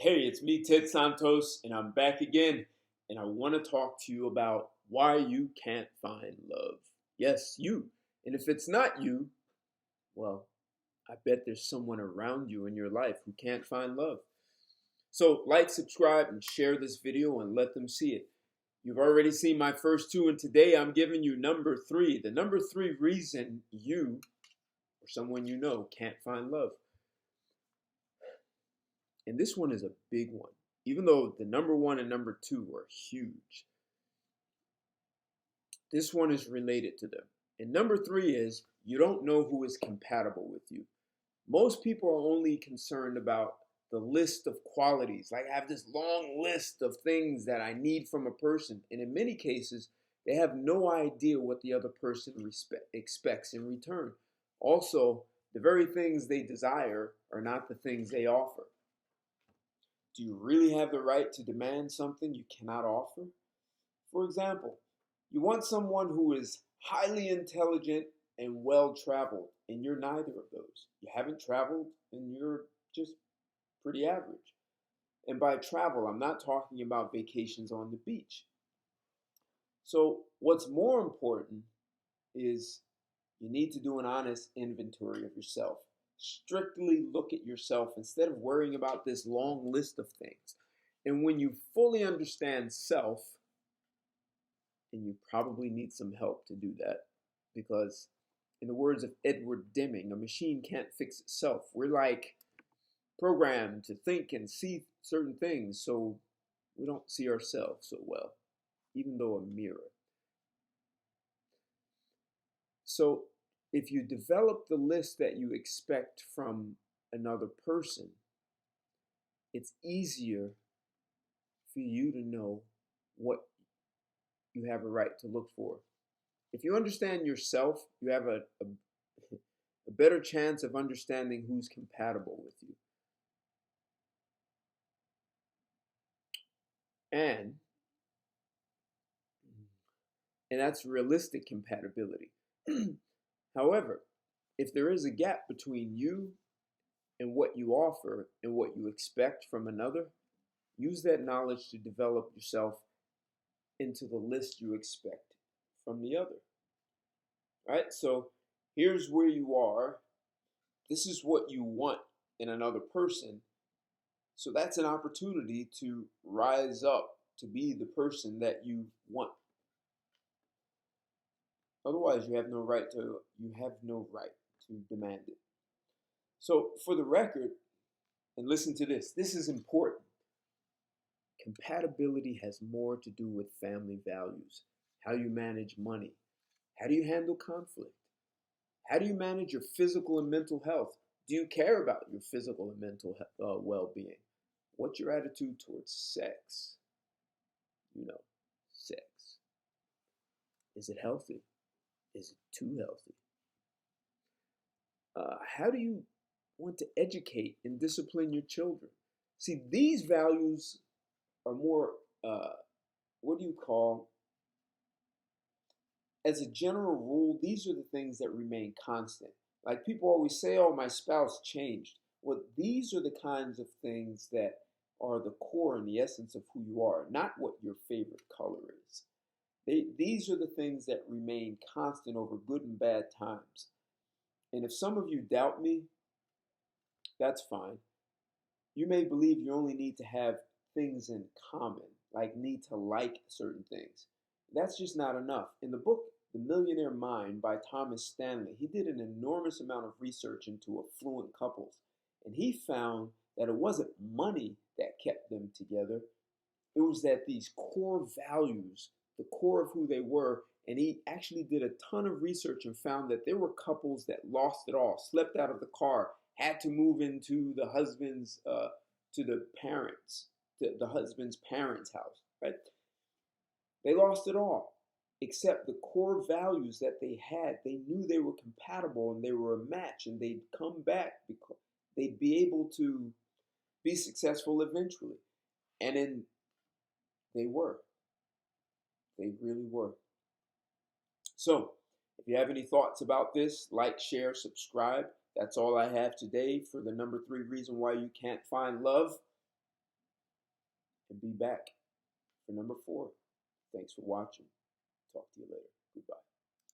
Hey, it's me, Ted Santos, and I'm back again. And I want to talk to you about why you can't find love. Yes, you. And if it's not you, well, I bet there's someone around you in your life who can't find love. So, like, subscribe, and share this video and let them see it. You've already seen my first two, and today I'm giving you number three. The number three reason you or someone you know can't find love. And this one is a big one. Even though the number one and number two are huge, this one is related to them. And number three is you don't know who is compatible with you. Most people are only concerned about the list of qualities. Like, I have this long list of things that I need from a person. And in many cases, they have no idea what the other person expects in return. Also, the very things they desire are not the things they offer. Do you really have the right to demand something you cannot offer? For example, you want someone who is highly intelligent and well traveled, and you're neither of those. You haven't traveled and you're just pretty average. And by travel, I'm not talking about vacations on the beach. So, what's more important is you need to do an honest inventory of yourself. Strictly look at yourself instead of worrying about this long list of things. And when you fully understand self, and you probably need some help to do that, because in the words of Edward Deming, a machine can't fix itself. We're like programmed to think and see certain things, so we don't see ourselves so well, even though a mirror. So if you develop the list that you expect from another person, it's easier for you to know what you have a right to look for. If you understand yourself, you have a better chance of understanding who's compatible with you. And that's realistic compatibility. However, if there is a gap between you and what you offer and what you expect from another, use that knowledge to develop yourself into the list you expect from the other. All right, so here's where you are. This is what you want in another person. So that's an opportunity to rise up to be the person that you want. Otherwise, you have no right to demand it. So for the record, and listen to this, this is important. Compatibility has more to do with family values, how you manage money, how do you handle conflict, how do you manage your physical and mental health? Do you care about your physical and mental well-being? What's your attitude towards sex? Sex. Is it healthy? Is it too healthy? How do you want to educate and discipline your children? See, these values are more, what do you call, as a general rule, these are the things that remain constant. Like, people always say, oh, my spouse changed. Well, these are the kinds of things that are the core and the essence of who you are, not what your favorite color is. These are the things that remain constant over good and bad times. And if some of you doubt me, that's fine. You may believe you only need to have things in common, like need to like certain things. That's just not enough. In the book, The Millionaire Mind by Thomas Stanley, he did an enormous amount of research into affluent couples. And he found that it wasn't money that kept them together. It was that these core values, the core of who they were, and he actually did a ton of research and found that there were couples that lost it all, slept out of the car, had to move into the husband's, to the parents, to the husband's parents' house, right? They lost it all, except the core values that they had. They knew they were compatible and they were a match, and they'd come back because they'd be able to be successful eventually. And then they were. They really were. So, if you have any thoughts about this, like, share, subscribe. That's all I have today for the number three reason why you can't find love. and be back for number 4. Thanks for watching. Talk to you later. Goodbye.